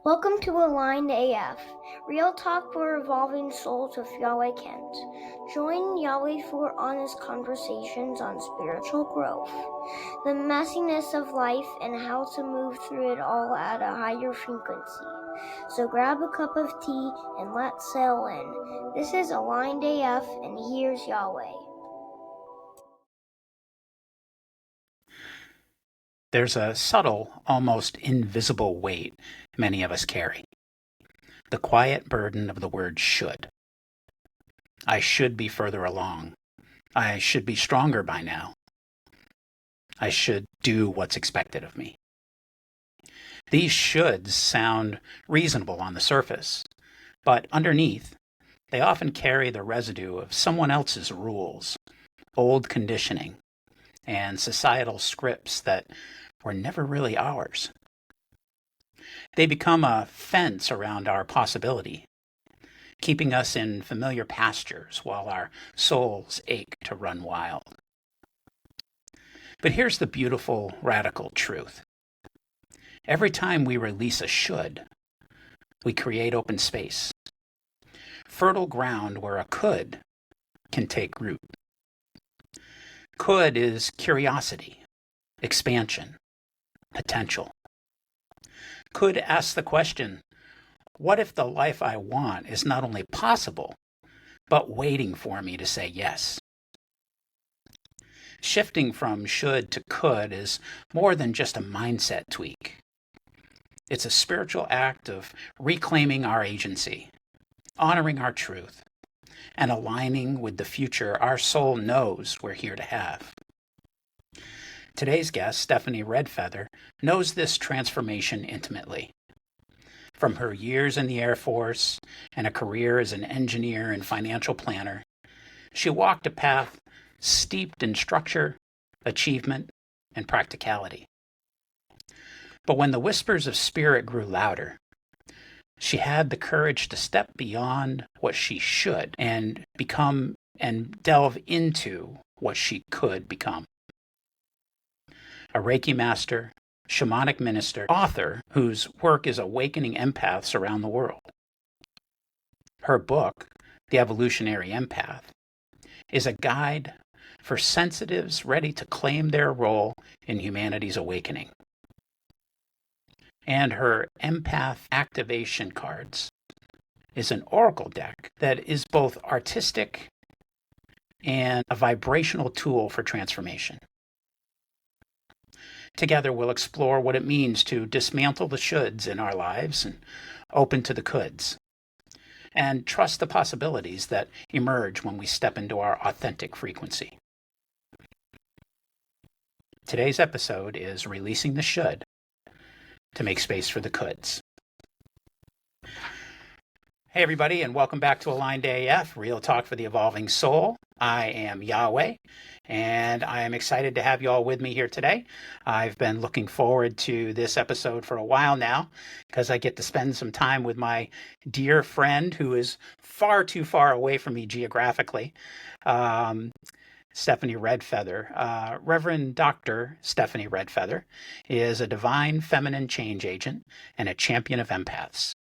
Welcome to Aligned AF, real talk for evolving souls with Yahweh Kent. Join Yahweh for honest conversations on spiritual growth, the messiness of life, and how to move through it all at a higher frequency. So grab a cup of tea and let's sail in. This is Aligned AF, and here's Yahweh. There's a subtle, almost invisible weight many of us carry. The quiet burden of the word should. I should be further along. I should be stronger by now. I should do what's expected of me. These shoulds sound reasonable on the surface, but underneath, they often carry the residue of someone else's rules, old conditioning, and societal scripts that were never really ours. They become a fence around our possibility, keeping us in familiar pastures while our souls ache to run wild. But here's the beautiful, radical truth. Every time we release a should, we create open space, fertile ground where a could can take root. Could is curiosity, expansion, potential. Could asks the question, what if the life I want is not only possible, but waiting for me to say yes? Shifting from should to could is more than just a mindset tweak. It's a spiritual act of reclaiming our agency, honoring our truth, and aligning with the future our soul knows we're here to have. Today's guest, Stephanie Redfeather, knows this transformation intimately. From her years in the Air Force and a career as an engineer and financial planner, she walked a path steeped in structure, achievement, and practicality. But when the whispers of spirit grew louder, she had the courage to step beyond what she should and become and delve into what she could become. A Reiki master, shamanic minister, author whose work is awakening empaths around the world. Her book, The Evolutionary Empath, is a guide for sensitives ready to claim their role in humanity's awakening. And her empath activation cards is an oracle deck that is both artistic and a vibrational tool for transformation. Together, we'll explore what it means to dismantle the shoulds in our lives and open to the coulds, and trust the possibilities that emerge when we step into our authentic frequency. Today's episode is Releasing the Should to Make Space for the Coulds. Hey, everybody, and welcome back to Aligned AF, Real Talk for the Evolving Soul. I am Yahweh, and I am excited to have you all with me here today. I've been looking forward to this episode for a while now because I get to spend some time with my dear friend who is far too far away from me geographically, Stephanie Redfeather. Reverend Dr. Stephanie Redfeather is a divine feminine change agent and a champion of empaths.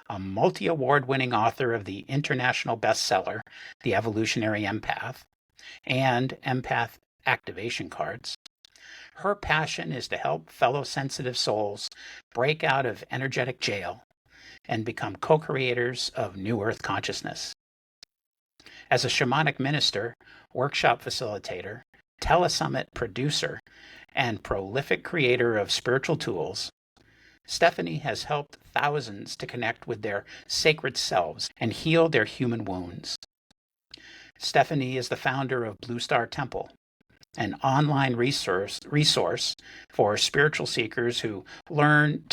A multi-award-winning author of the international bestseller, The Evolutionary Empath, and Empath Activation Cards. Her passion is to help fellow sensitive souls break out of energetic jail and become co-creators of New Earth consciousness. As a shamanic minister, workshop facilitator, telesummit producer, and prolific creator of spiritual tools, Stephanie has helped thousands to connect with their sacred selves and heal their human wounds. Stephanie is the founder of Blue Star Temple, an online resource for spiritual seekers who learn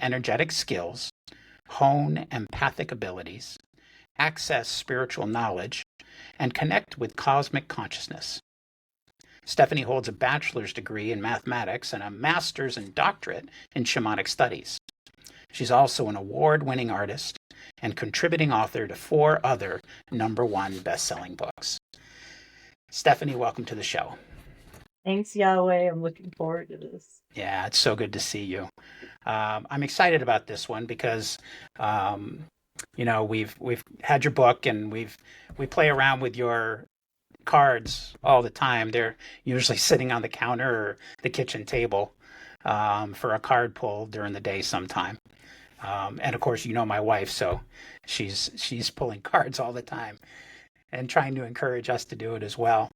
energetic skills, hone empathic abilities, access spiritual knowledge, and connect with cosmic consciousness. Stephanie holds a bachelor's degree in mathematics and a master's and doctorate in shamanic studies. She's also an award-winning artist and contributing author to 4 other #1 best-selling books. Stephanie, welcome to the show. Thanks, Yahweh. I'm looking forward to this. Yeah, it's so good to see you. I'm excited about this one because we've had your book and we play around with your cards all the time. They're usually sitting on the counter or the kitchen table for a card pull during the day sometime. And of course, my wife, so she's pulling cards all the time and trying to encourage us to do it as well.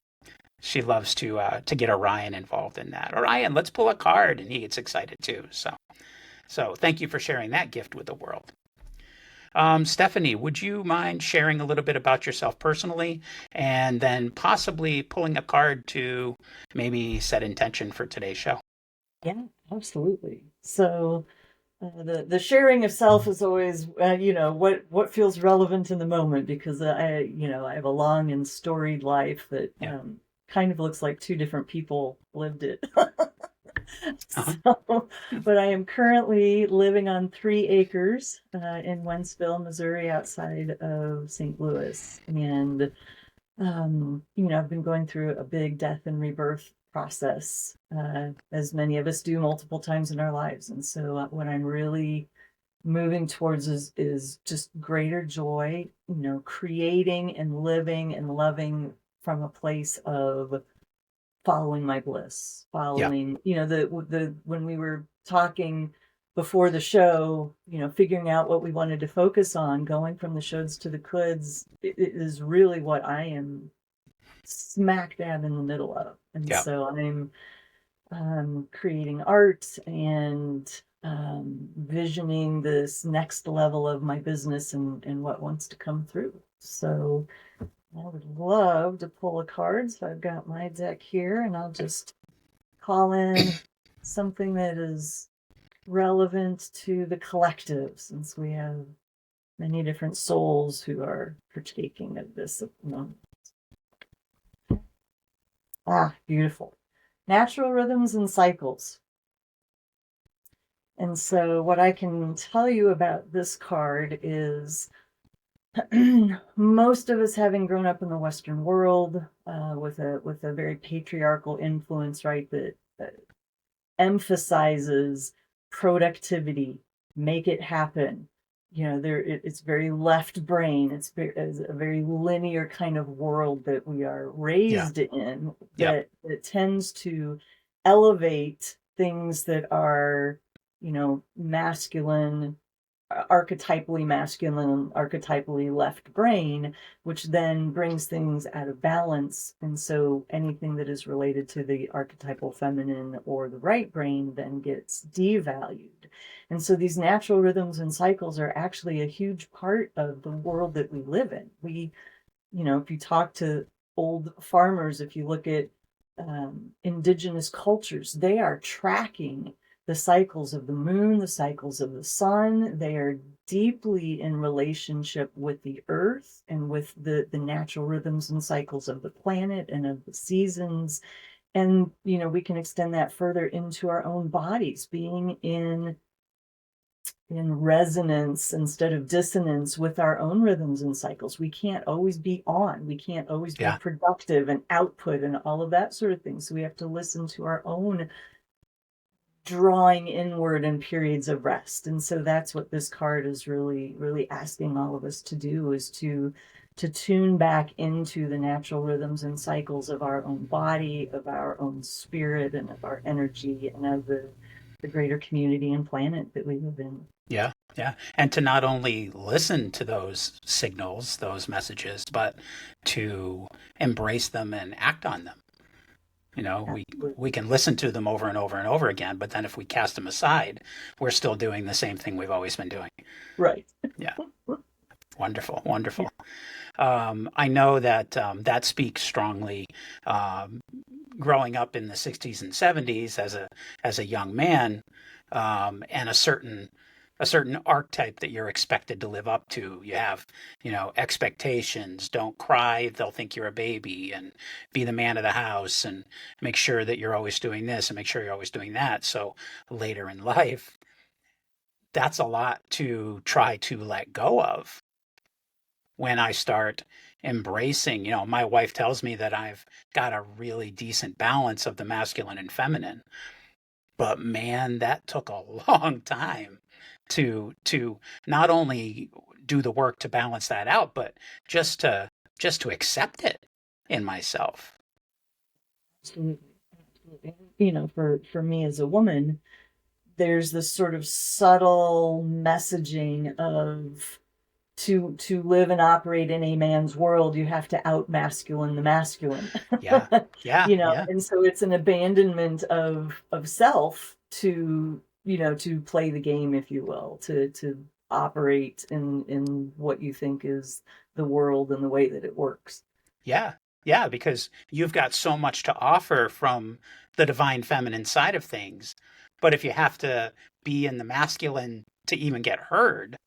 She loves to get Orion involved in that. Orion, let's pull a card, and he gets excited too. So thank you for sharing that gift with the world. Stephanie, would you mind sharing a little bit about yourself personally, and then possibly pulling a card to maybe set intention for today's show? Yeah, absolutely. So the sharing of self is always what feels relevant in the moment, because I have a long and storied life that Yeah. kind of looks like two different people lived it. Uh-huh. So, but I am currently living on 3 acres in Wentzville, Missouri, outside of St. Louis, and I've been going through a big death and rebirth process, as many of us do multiple times in our lives. And so, what I'm really moving towards is just greater joy, creating and living and loving from a place of following my bliss, Yeah. following, the when we were talking before the show, figuring out what we wanted to focus on, going from the shoulds to the coulds, it is really what I am smack dab in the middle of. And Yeah. so I'm creating art and visioning this next level of my business and what wants to come through. So I would love to pull a card. So I've got my deck here, and I'll just call in something that is relevant to the collective, since we have many different souls who are partaking of this at the moment. Ah, beautiful. Natural rhythms and cycles. And so, what I can tell you about this card is most of us, having grown up in the Western world with a very patriarchal influence, right, that emphasizes productivity, make it happen. It's very left brain. It's a very linear kind of world that we are Yeah. raised in, Yeah. that tends to elevate things that are, masculine, archetypally masculine, archetypally left brain, which then brings things out of balance. And so anything that is related to the archetypal feminine or the right brain then gets devalued. And so these natural rhythms and cycles are actually a huge part of the world that we live in. If you talk to old farmers, if you look at indigenous cultures, they are tracking the cycles of the moon, the cycles of the sun. They are deeply in relationship with the earth and with the natural rhythms and cycles of the planet and of the seasons. And, we can extend that further into our own bodies, being in resonance instead of dissonance with our own rhythms and cycles. We can't always be on. We can't always be Yeah. productive and output and all of that sort of thing. So we have to listen to our own drawing inward in periods of rest. And so that's what this card is really, really asking all of us to do, is to tune back into the natural rhythms and cycles of our own body, of our own spirit, and of our energy, and of the greater community and planet that we live in. Yeah. Yeah. And to not only listen to those signals, those messages, but to embrace them and act on them. We Absolutely. can listen to them over and over and over again, but then if we cast them aside, we're still doing the same thing we've always been doing. Right. Yeah. Wonderful. Wonderful. Yeah. I know that that speaks strongly. Um, Growing up in the 60s and 70s as a young man, and a certain archetype that you're expected to live up to. You have, expectations. Don't cry, they'll think you're a baby, and be the man of the house, and make sure that you're always doing this and make sure you're always doing that. So later in life, that's a lot to try to let go of when I start embracing. My wife tells me that I've got a really decent balance of the masculine and feminine. But man, that took a long time to not only do the work to balance that out, but just to just to accept it in myself. Absolutely. You know, for me as a woman, there's this sort of subtle messaging of to live and operate in a man's world, you have to out masculine the masculine. Yeah. Yeah. You know, Yeah. and so it's an abandonment of self to, you know, to play the game, if you will, to operate in what you think is the world and the way that it works. Yeah. Yeah, because you've got so much to offer from the divine feminine side of things. But if you have to be in the masculine to even get heard,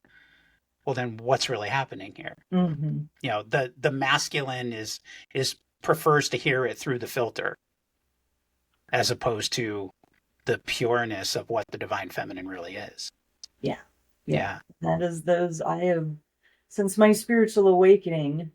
well then what's really happening here? Hmm. You know, the masculine is prefers to hear it through the filter as opposed to the pureness of what the divine feminine really is. Yeah, yeah. Yeah. That is those I have since my spiritual awakening,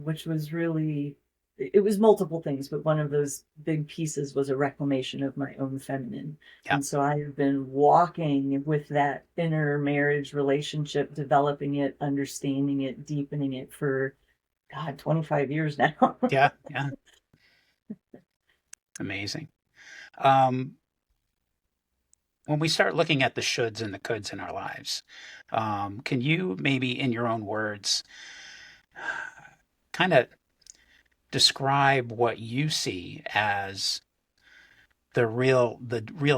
which was really it was multiple things, but one of those big pieces was a reclamation of my own feminine. Yeah. And so I have been walking with that inner marriage relationship, developing it, understanding it, deepening it for God, 25 years now. Yeah. Yeah. Amazing. Um, when we start looking at the shoulds and the coulds in our lives, can you maybe, in your own words, kind of describe what you see as the real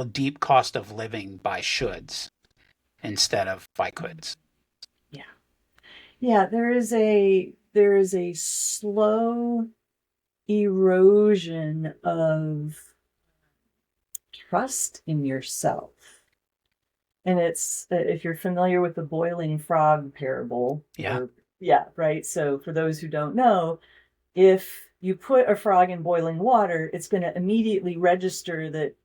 deep cost of living by shoulds instead of by coulds? Yeah. Yeah, there is a slow erosion of trust in yourself. And it's if you're familiar with the boiling frog parable, Yeah. or yeah, right. So for those who don't know, if you put a frog in boiling water, it's going to immediately register that,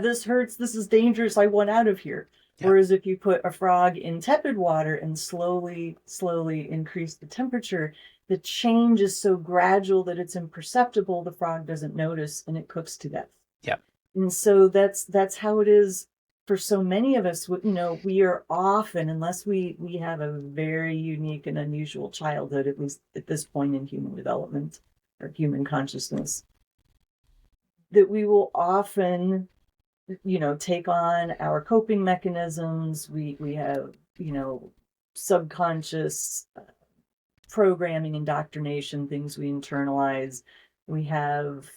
this hurts, this is dangerous, I want out of here. Yeah. Whereas if you put a frog in tepid water and slowly, slowly increase the temperature, the change is so gradual that it's imperceptible. The frog doesn't notice and it cooks to death. Yeah. And so that's how it is for so many of us. You know, we are often, unless we have a very unique and unusual childhood, at least at this point in human development or human consciousness, that we will often, you know, take on our coping mechanisms. We have, you know, subconscious programming, indoctrination, things we internalize. We have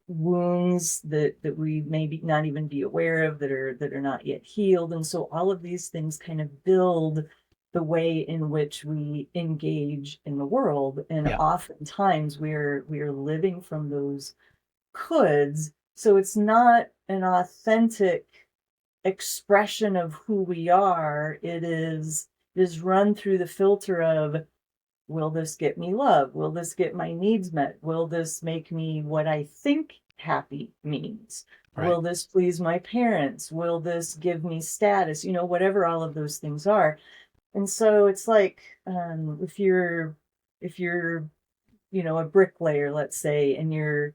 wounds that we maybe not even be aware of, that are not yet healed. And so all of these things kind of build the way in which we engage in the world. And Yeah. oftentimes we're living from those coulds. So it's not an authentic expression of who we are. It is run through the filter of, will this get me love? Will this get my needs met? Will this make me what I think happy means? Right. Will this please my parents? Will this give me status? You know, whatever all of those things are. And so it's like, if you're you know, a bricklayer, let's say, and you're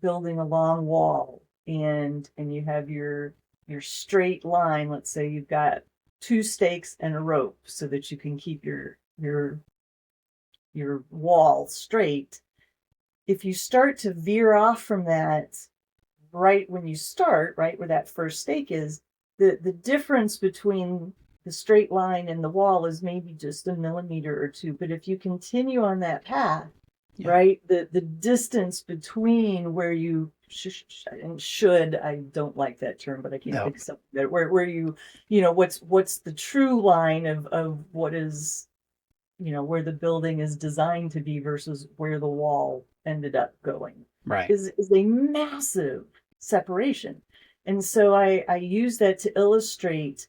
building a long wall, and you have your straight line. Let's say you've got two stakes and a rope so that you can keep your wall straight. If you start to veer off from that right when you start, right where that first stake is, the difference between the straight line and the wall is maybe just a millimeter or two. But if you continue on that path, Yeah. right, the distance between where you should, I don't like that term, but I can't No. think of something better, where you know, what's the true line of what is, you know, where the building is designed to be versus where the wall ended up going, Right. is a massive separation. And so I use that to illustrate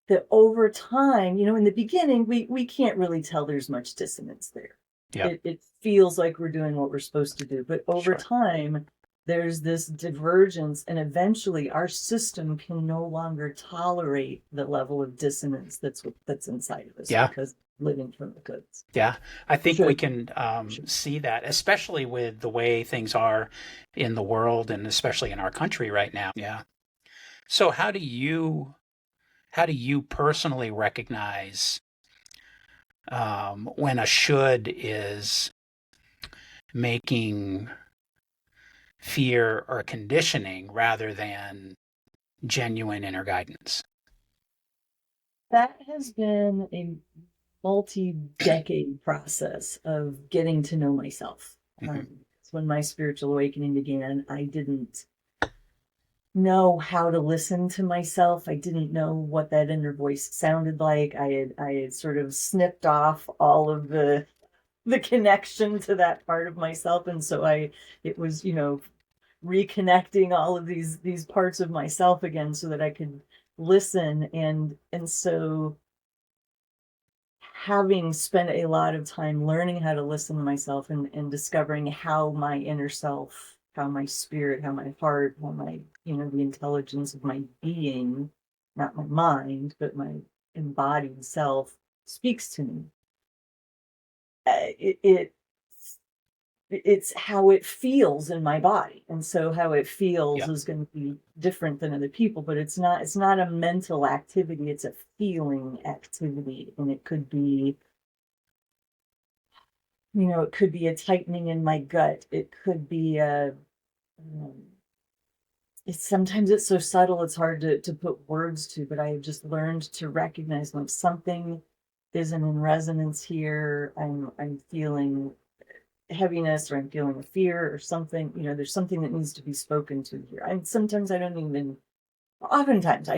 that over time, you know, in the beginning, we can't really tell there's much dissonance there. Yeah. It feels like we're doing what we're supposed to do. But over Sure. time, there's this divergence, and eventually our system can no longer tolerate the level of dissonance that's inside of us, Yeah. because living from the goods Yeah, I think we should. can see that, especially with the way things are in the world and especially in our country right now. Yeah. So how do you personally recognize when a should is making fear or conditioning rather than genuine inner guidance? That has been a multi-decade process of getting to know myself. Hmm. When my spiritual awakening began, I didn't know how to listen to myself. I didn't know what that inner voice sounded like. I had sort of snipped off all of the connection to that part of myself, and so it was, reconnecting all of these parts of myself again so that I could listen. And so, having spent a lot of time learning how to listen to myself, and discovering how my inner self, how my spirit, how my heart, how my, the intelligence of my being, not my mind, but my embodied self, speaks to me. It's how it feels in my body, and so how it feels Yeah. is going to be different than other people, but it's not a mental activity, it's a feeling activity. And it could be, it could be a tightening in my gut. It could be um, it's so subtle, it's hard to put words to, but I have just learned to recognize when something isn't in resonance here. I'm feeling heaviness, or I'm feeling a fear or something. There's something that needs to be spoken to here. Oftentimes I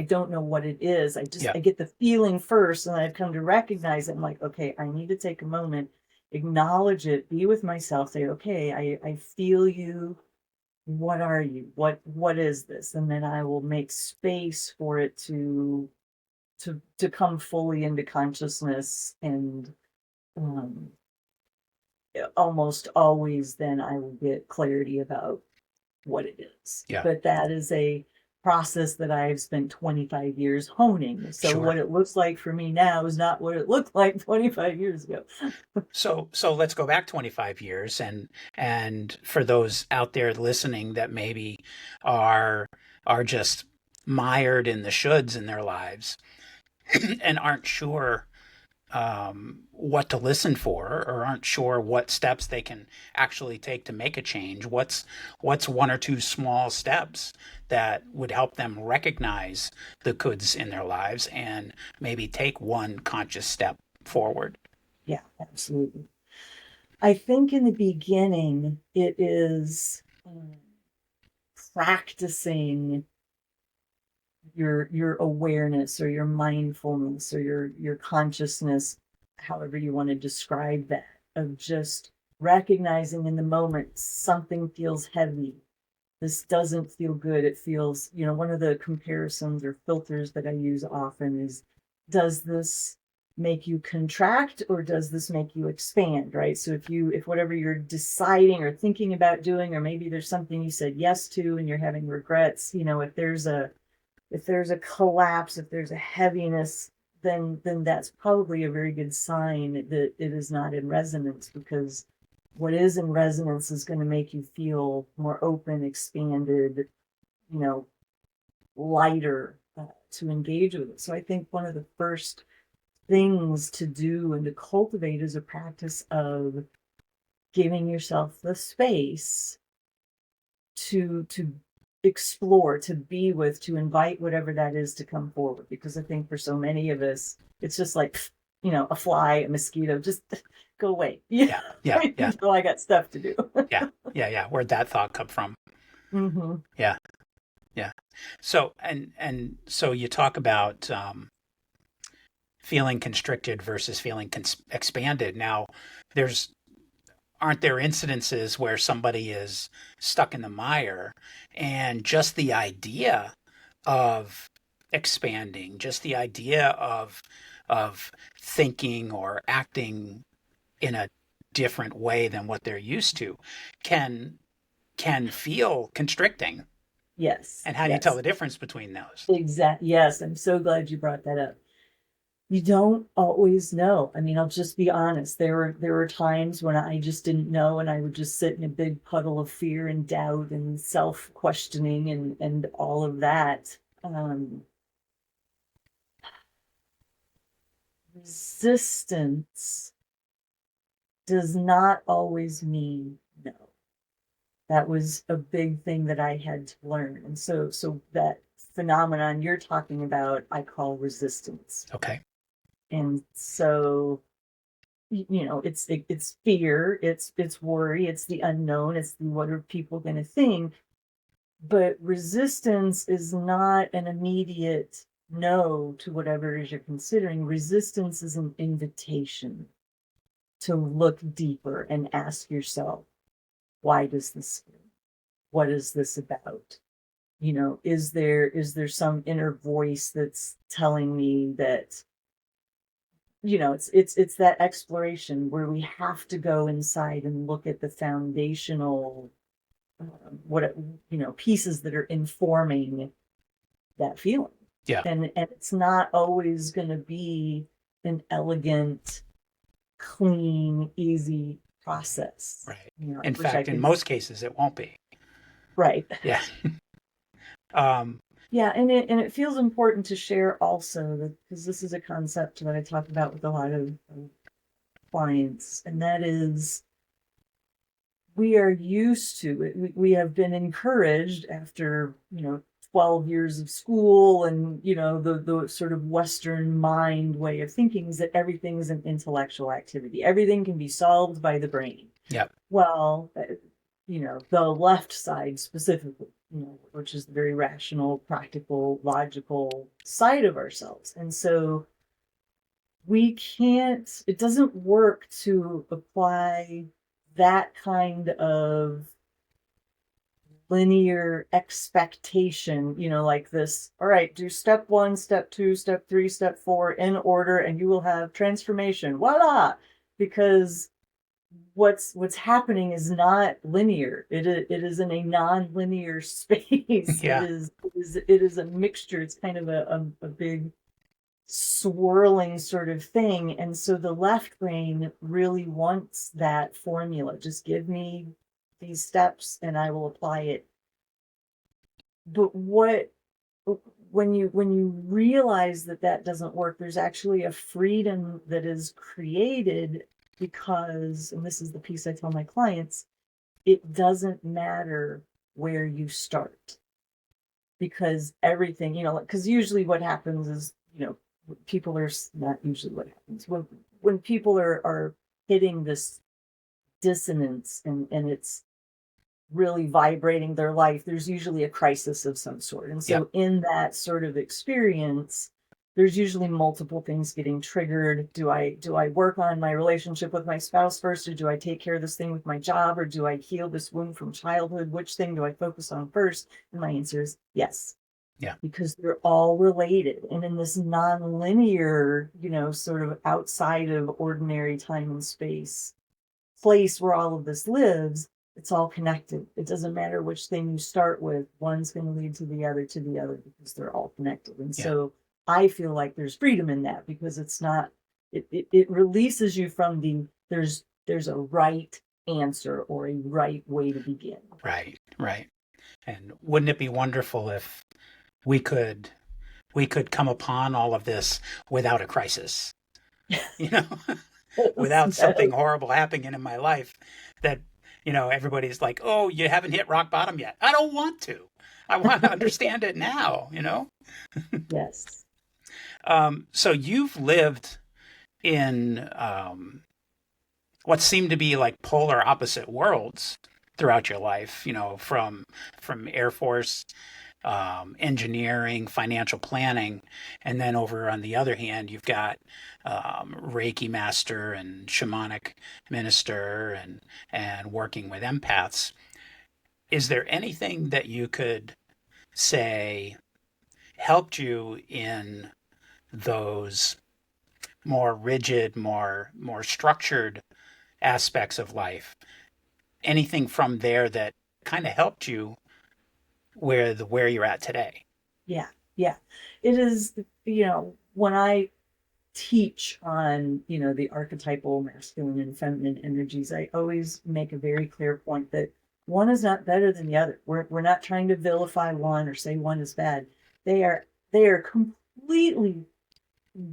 don't know what it is. Yeah. I get the feeling first, and I've come to recognize it. I'm like, okay, I need to take a moment, acknowledge it, be with myself, say, okay, I feel you. What are you? What is this? And then I will make space for it to come fully into consciousness. And um almost always then I will get clarity about what it is. Yeah. But that is a process that I've spent 25 years honing. So Sure. what it looks like for me now is not what it looked like 25 years ago. So let's go back 25 years, and for those out there listening that maybe are are just mired in the shoulds in their lives and aren't sure what to listen for, or aren't sure what steps they can actually take to make a change. What's one or two small steps that would help them recognize the goods in their lives and maybe take one conscious step forward? Yeah, absolutely. I think in the beginning, it is practicing your awareness, or your mindfulness, or your consciousness, however you want to describe that, of just recognizing in the moment something feels heavy. This doesn't feel good. It feels, one of the comparisons or filters that I use often is, does this make you contract, or does this make you expand? Right? So if whatever you're deciding or thinking about doing, or maybe there's something you said yes to and you're having regrets, if there's a collapse, if there's a heaviness, then that's probably a very good sign that it is not in resonance, because what is in resonance is going to make you feel more open, expanded, you know, lighter, to engage with it. So I think one of the first things to do and to cultivate is a practice of giving yourself the space to explore, to be with, to invite whatever that is to come forward. Because I think for so many of us, it's just like, a fly, a mosquito, just go away. Yeah, yeah, yeah, I got stuff to do. yeah, yeah, yeah. Where'd that thought come from? Mm-hmm. Yeah, yeah. So so you talk about feeling constricted versus feeling expanded. Now, there's aren't there incidences where somebody is stuck in the mire, and just the idea of expanding, just the idea of thinking or acting in a different way than what they're used to can can feel constricting. Yes. And how do you tell Yes. the difference between those? Yes. I'm so glad you brought that up. You don't always know. I mean, I'll just be honest. There were times when I just didn't know, and I would just sit in a big puddle of fear and doubt and self-questioning and all of that. Resistance does not always mean no. That was a big thing that I had to learn. And so that phenomenon you're talking about, I call resistance. Okay. And so, it's fear, it's worry, it's the unknown, it's the what are people going to think. But resistance is not an immediate no to whatever it is you're considering. Resistance is an invitation to look deeper and ask yourself, why does this feel? What is this about? Is there some inner voice that's telling me that, it's that exploration where we have to go inside and look at the foundational what pieces that are informing that feeling. Yeah. And it's not always going to be an elegant, clean, easy process. Right. You know, In fact, in most cases, it won't be. Right. Yeah. Yeah, and it feels important to share also that because this is a concept that I talk about with a lot of clients, and that is we are used to it. We have been encouraged after 12 years of school and the sort of Western mind way of thinking is that everything is an intellectual activity. Everything can be solved by the brain. Yeah. Well, the left side specifically, which is the very rational, practical, logical side of ourselves. And so it doesn't work to apply that kind of linear expectation, like this, all right, do step 1, step 2, step 3, step 4 in order, and you will have transformation. Voila! Because what's happening is not linear. It is in a non-linear space. Yeah. It is a mixture. It's kind of a big swirling sort of thing. And so the left brain really wants that formula. Just give me these steps and I will apply it. But when you realize that doesn't work, there's actually a freedom that is created because, and this is the piece I tell my clients, it doesn't matter where you start because everything, because usually what happens is, people are not usually what happens when people are hitting this dissonance and it's really vibrating their life, there's usually a crisis of some sort. And so in that sort of experience, there's usually multiple things getting triggered. Do I work on my relationship with my spouse first, or do I take care of this thing with my job, or do I heal this wound from childhood? Which thing do I focus on first? And my answer is yes. Yeah. Because they're all related. And in this non-linear, sort of outside of ordinary time and space place where all of this lives, it's all connected. It doesn't matter which thing you start with. One's going to lead to the other because they're all connected. And so I feel like there's freedom in that because it's not, it releases you from there's a right answer or a right way to begin. Right. And wouldn't it be wonderful if we could come upon all of this without a crisis, without something horrible happening in my life that, everybody's like, oh, you haven't hit rock bottom yet. I don't want to. I want to understand it now, Yes. So you've lived in what seem to be like polar opposite worlds throughout your life, from Air Force, engineering, financial planning, and then over on the other hand, you've got Reiki master and shamanic minister and working with empaths. Is there anything that you could say helped you in those more rigid, more structured aspects of life? Anything from there that kind of helped you where you're at today. Yeah, yeah. It is, when I teach on, the archetypal masculine and feminine energies, I always make a very clear point that one is not better than the other. We're not trying to vilify one or say one is bad. They are completely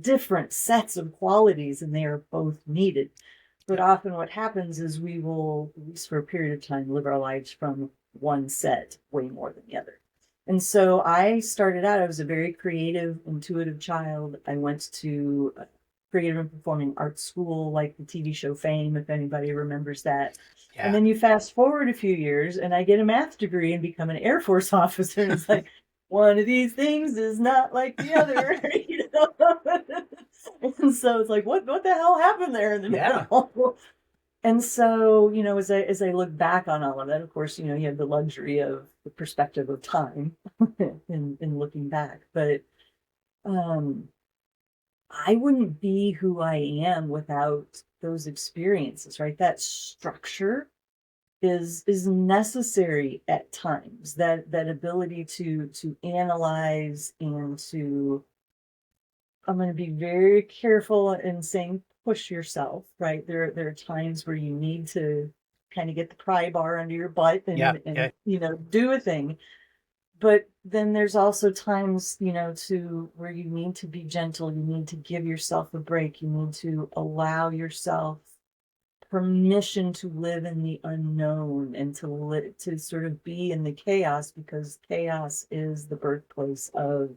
different sets of qualities, and they are both needed. But often what happens is we will, at least for a period of time, live our lives from one set way more than the other. And so I started out, I was a very creative, intuitive child. I went to creative and performing arts school, like the TV show Fame, if anybody remembers that. And Yeah. then you fast forward a few years, and I get a math degree and become an Air Force officer. And it's like, one of these things is not like the other, And so it's like, what the hell happened there in the middle? And so, as I look back on all of that, of course, you have the luxury of the perspective of time in looking back. But I wouldn't be who I am without those experiences, right? That structure is necessary at times. That ability to analyze and to, I'm going to be very careful in saying push yourself, right? There are times where you need to kind of get the pry bar under your butt and do a thing. But then there's also times, to where you need to be gentle, you need to give yourself a break, you need to allow yourself permission to live in the unknown and to sort of be in the chaos, because chaos is the birthplace of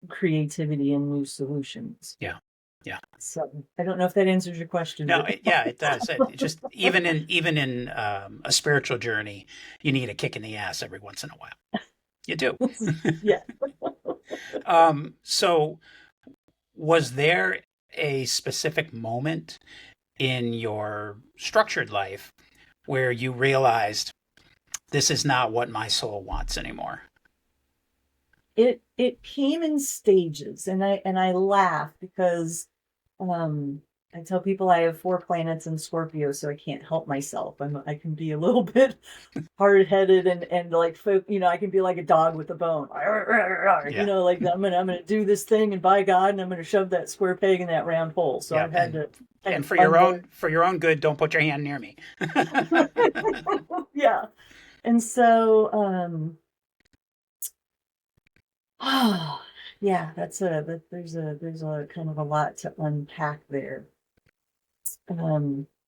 creativity and new solutions. Yeah. Yeah. So I don't know if that answers your question. No, it does. It just even in a spiritual journey, you need a kick in the ass every once in a while. You do. Yeah. So was there a specific moment in your structured life where you realized this is not what my soul wants anymore? It came in stages, and I laugh because I tell people I have 4 planets in Scorpio, so I can't help myself. I can be a little bit hard-headed and like, I can be like a dog with a bone. Like I'm gonna do this thing, and by God, and I'm gonna shove that square peg in that round hole. So I've had to. And for your own good, don't put your hand near me. Yeah, and so yeah, there's a kind of a lot to unpack there.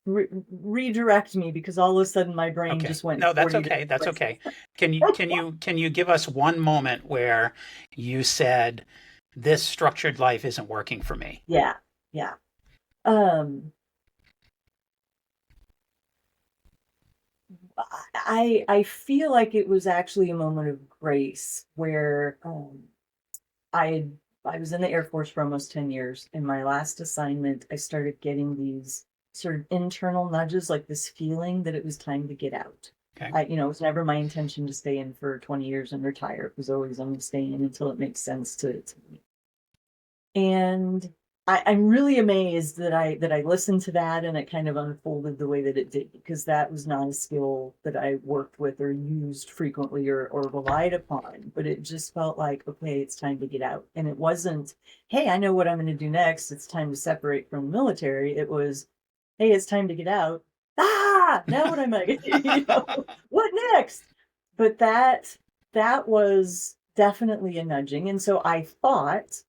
Redirect me, because all of a sudden my brain just went. No, that's okay. That's okay. Can you give us one moment where you said, this structured life isn't working for me? Yeah. I feel like it was actually a moment of grace where I was in the Air Force for almost 10 years. In my last assignment, I started getting these sort of internal nudges, like this feeling that it was time to get out. Okay. It was never my intention to stay in for 20 years and retire. It was always, I'm going to stay in until it makes sense to me. And I'm really amazed that I listened to that and it kind of unfolded the way that it did, because that was not a skill that I worked with or used frequently or relied upon. But it just felt like, okay, it's time to get out. And it wasn't, hey, I know what I'm going to do next. It's time to separate from the military. It was, hey, it's time to get out. Now what am I going to do? What next? But that was definitely a nudging. And so I thought,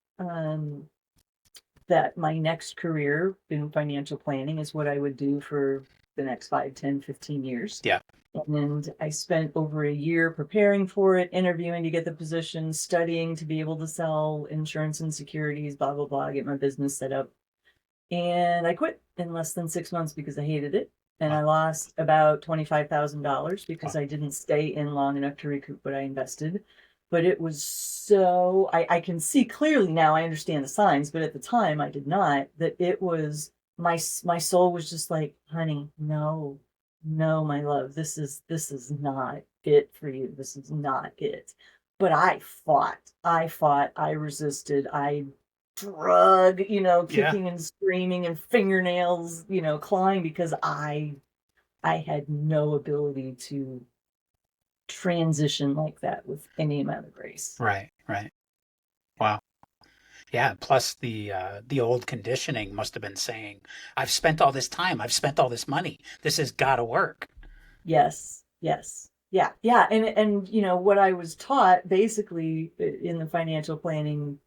that my next career in financial planning is what I would do for the next 5, 10, 15 years. Yeah. And I spent over a year preparing for it, interviewing to get the position, studying to be able to sell insurance and securities, blah, blah, blah, get my business set up. And I quit in less than 6 months because I hated it. And I lost about $25,000 because I didn't stay in long enough to recoup what I invested. But it was so, I can see clearly now, I understand the signs, but at the time I did not, that it was, my soul was just like, honey, no, my love, this is not it for you. This is not it. But I fought, I resisted, I drug, kicking and screaming and fingernails, clawing, because I I had no ability to transition like that with any amount of grace. Right. Wow. Yeah. Plus the old conditioning must have been saying, "I've spent all this time. I've spent all this money. This has got to work." Yes, yes. Yeah. And what I was taught basically in the financial planning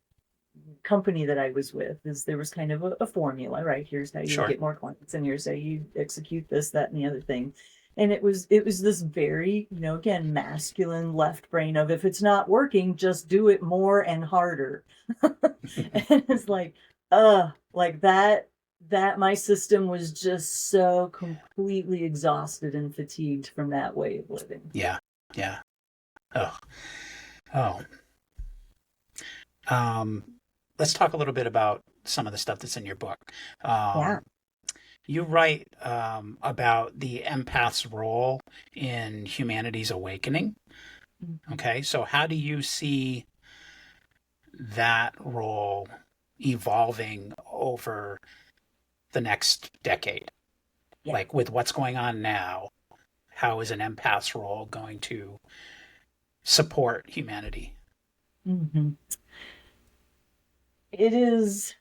company that I was with is there was kind of a formula, right? Here's how you Sure. get more clients, and here's how you execute this, that, and the other thing. And it was this very, again, masculine left brain of, if it's not working, just do it more and harder. And it's like that my system was just so completely exhausted and fatigued from that way of living. Yeah. Yeah. Oh. Oh. Um, let's talk a little bit about some of the stuff that's in your book. Yeah. You write about the empath's role in humanity's awakening. Mhm. Okay, so how do you see that role evolving over the next decade? Yeah. Like with what's going on now, how is an empath's role going to support humanity? Hmm. It is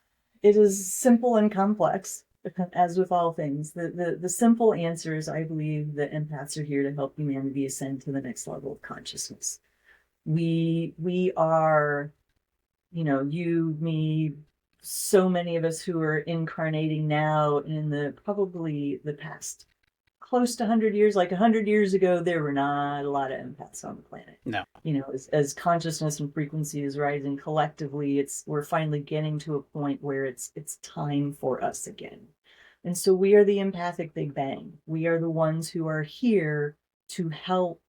simple and complex, as with all things. The simple answer is, I believe that empaths are here to help humanity ascend to the next level of consciousness. We are, you, me, so many of us who are incarnating now in the probably the past close to 100 years. Like 100 years ago, there were not a lot of empaths on the planet. No. As consciousness and frequency is rising collectively, we're finally getting to a point where it's time for us again. And so we are the empathic Big Bang. We are the ones who are here to help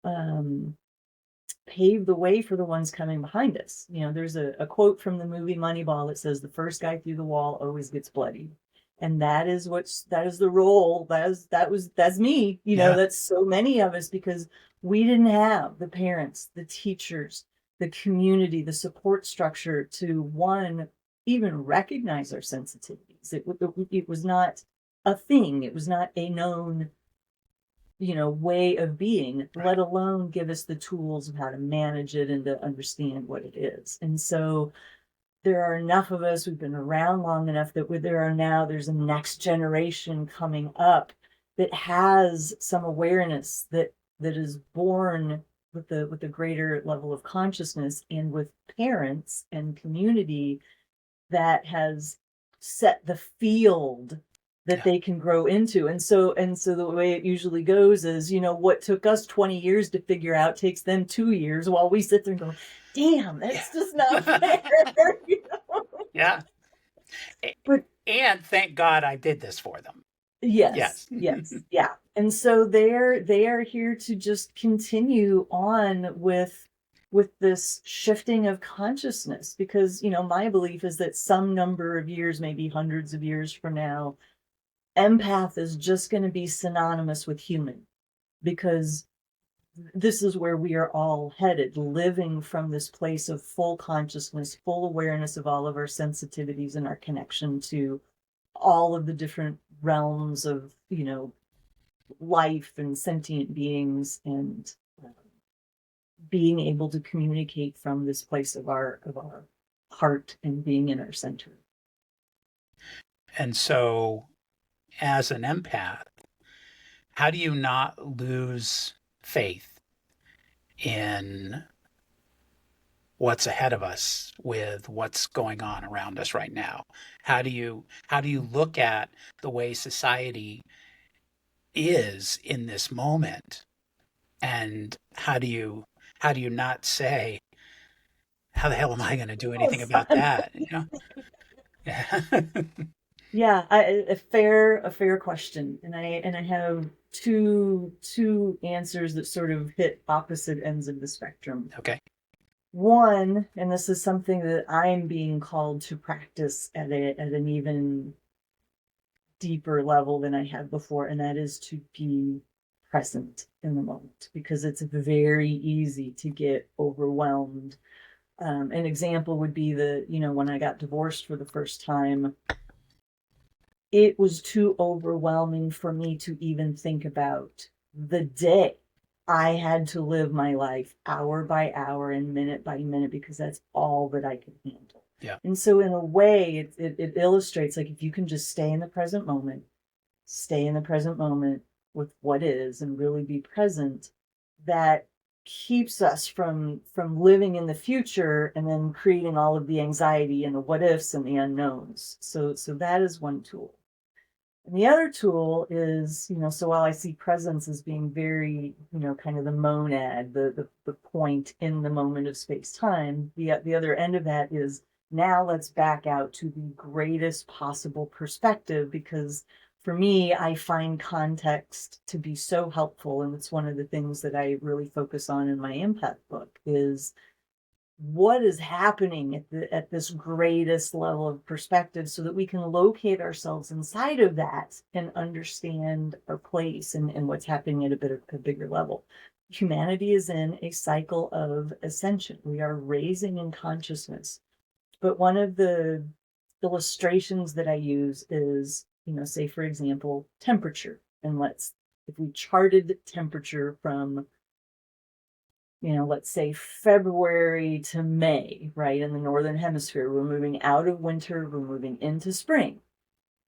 um, pave the way for the ones coming behind us. There's a quote from the movie Moneyball that says, "The first guy through the wall always gets bloody." And that is the role. That's me. Yeah. That's so many of us, because we didn't have the parents, the teachers, the community, the support structure to, one, even recognize our sensitivities. It was not a thing. It was not a known way of being, Right. let alone give us the tools of how to manage it and to understand what it is. And so there are enough of us who've been around long enough that there's a next generation coming up that has some awareness that is born with a greater level of consciousness, and with parents and community that has set the field that Yeah. they can grow into. And so the way it usually goes is, what took us 20 years to figure out takes them 2 years, while we sit there and go, damn, that's just not fair. Yeah. But And thank God I did this for them. yes, Yes. yes, yeah. And so they are here to just continue on with this shifting of consciousness, because my belief is that some number of years, maybe hundreds of years from now, empath is just going to be synonymous with human, because this is where we are all headed, living from this place of full consciousness, full awareness of all of our sensitivities and our connection to all of the different realms of life and sentient beings, and being able to communicate from this place of our heart and being in our center. And so, as an empath, how do you not lose faith in what's ahead of us with what's going on around us right now? How do you look at the way society is in this moment, and how do you not say, how the hell am I going to do Oh, anything about son. that? Yeah. Yeah, a fair question, and I have two answers that sort of hit opposite ends of the spectrum. Okay. One, and this is something that I'm being called to practice at an even deeper level than I have before, and that is to be present in the moment, because it's very easy to get overwhelmed. An example would be when I got divorced for the first time, it was too overwhelming for me to even think about the day. I had to live my life hour by hour and minute by minute because that's all that I could handle. Yeah. And so, in a way, it illustrates like if you can just stay in the present moment, stay in the present moment with what is and really be present, that keeps us from living in the future and then creating all of the anxiety and the what ifs and the unknowns. So that is one tool. And the other tool is, so while I see presence as being very, kind of the monad, the point in the moment of space time, the other end of that is now let's back out to the greatest possible perspective, because for me, I find context to be so helpful. And it's one of the things that I really focus on in my empath book is what is happening at this greatest level of perspective, so that we can locate ourselves inside of that and understand our place and what's happening at a bigger level. Humanity is in a cycle of ascension. We are raising in consciousness. But one of the illustrations that I use is, say, for example, temperature. And if we charted temperature from let's say February to May, right? In the Northern Hemisphere, we're moving out of winter, we're moving into spring.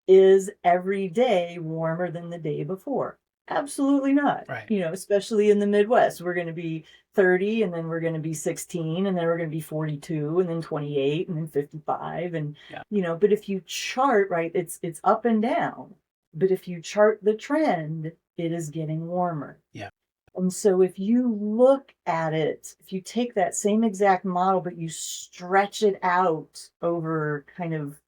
Is every day warmer than the day before? Absolutely not. Right. Especially in the Midwest, we're going to be 30 and then we're going to be 16 and then we're going to be 42 and then 28 and then 55. And, but if you chart, right, it's up and down. But if you chart the trend, it is getting warmer. Yeah. And so if you look at it, if you take that same exact model, but you stretch it out over kind of,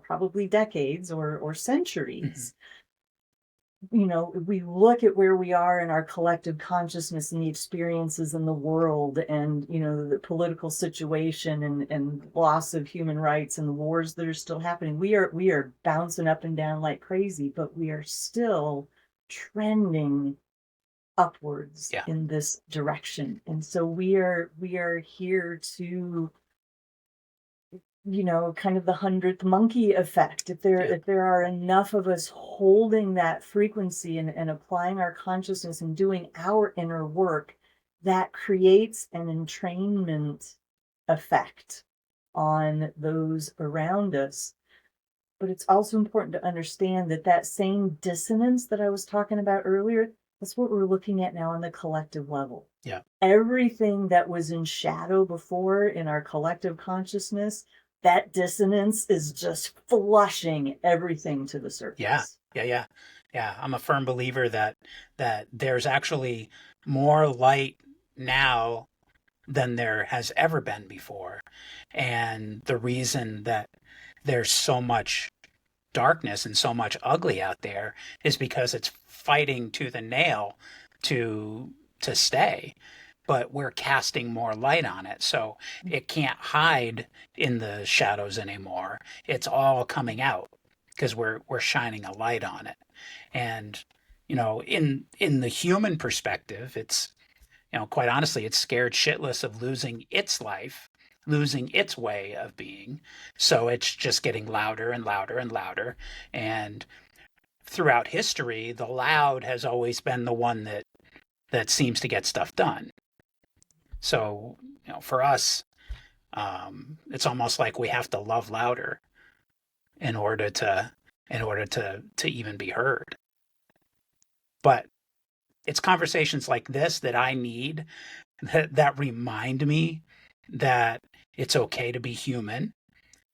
probably decades or centuries, we look at where we are in our collective consciousness and the experiences in the world and, the political situation and loss of human rights and the wars that are still happening. We are bouncing up and down like crazy, but we are still trending upwards in this direction. And so we are here to, kind of the 100th monkey effect. If there are enough of us holding that frequency and applying our consciousness and doing our inner work, that creates an entrainment effect on those around us. But it's also important to understand that same dissonance that I was talking about earlier, that's what we're looking at now on the collective level. Yeah. Everything that was in shadow before in our collective consciousness, that dissonance is just flushing everything to the surface. Yeah. I'm a firm believer that there's actually more light now than there has ever been before. And the reason that there's so much darkness and so much ugly out there is because it's fighting tooth and nail to stay, but we're casting more light on it, so it can't hide in the shadows anymore. It's all coming out because we're shining a light on it. And in the human perspective, it's quite honestly, it's scared shitless of losing its life, losing its way of being. So it's just getting louder and louder and louder. And throughout history, the loud has always been the one that seems to get stuff done. So, for us, it's almost like we have to love louder in order to even be heard. But it's conversations like this that I need, that remind me that it's okay to be human.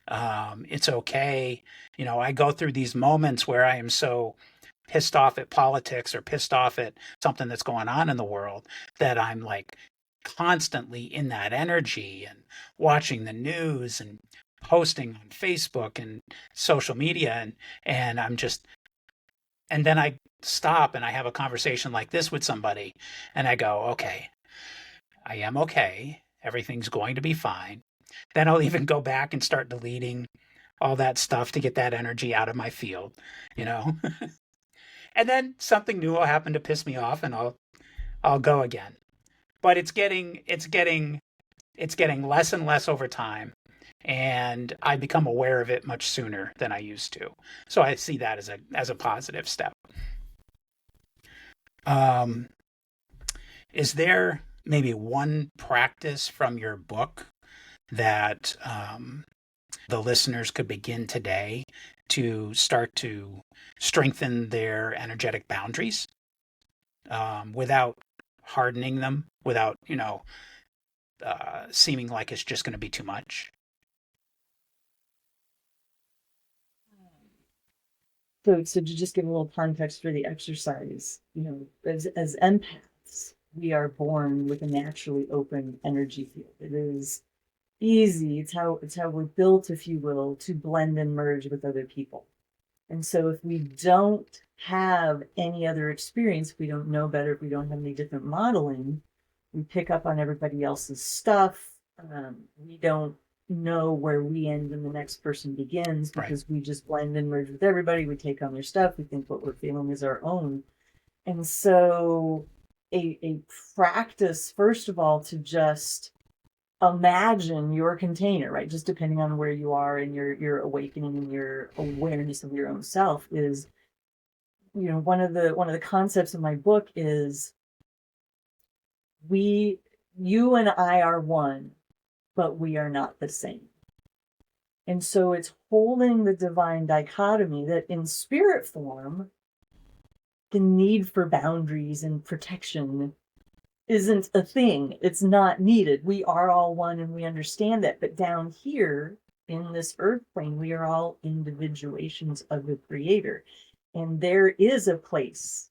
It's okay. I go through these moments where I am so pissed off at politics or pissed off at something that's going on in the world that I'm like constantly in that energy and watching the news and posting on Facebook and social media. And and then I stop and I have a conversation like this with somebody and I go, okay, I am okay. Everything's going to be fine. Then I'll even go back and start deleting all that stuff to get that energy out of my field, and then something new will happen to piss me off and I'll go again. But it's getting less and less over time. and I become aware of it much sooner than I used to. So I see that as a positive step. Um, is there maybe one practice from your book that the listeners could begin today to start to strengthen their energetic boundaries without hardening them, without, seeming like it's just going to be too much? So to just give a little context for the exercise, as empaths, we are born with a naturally open energy field. It is easy. It's how we're built, if you will, to blend and merge with other people. And so if we don't have any other experience, if we don't know better, if we don't have any different modeling, we pick up on everybody else's stuff. We don't know where we end and the next person begins because we just blend and merge with everybody. We take on their stuff. We think what we're feeling is our own. And so a practice, first of all, to just imagine your container, right? Just depending on where you are in your awakening and your awareness of your own self is, one of the concepts of my book is you and I are one, but we are not the same. And so it's holding the divine dichotomy that in spirit form, the need for boundaries and protection isn't a thing. It's not needed. We are all one and we understand that. But down here in this earth plane, we are all individuations of the creator. And there is a place,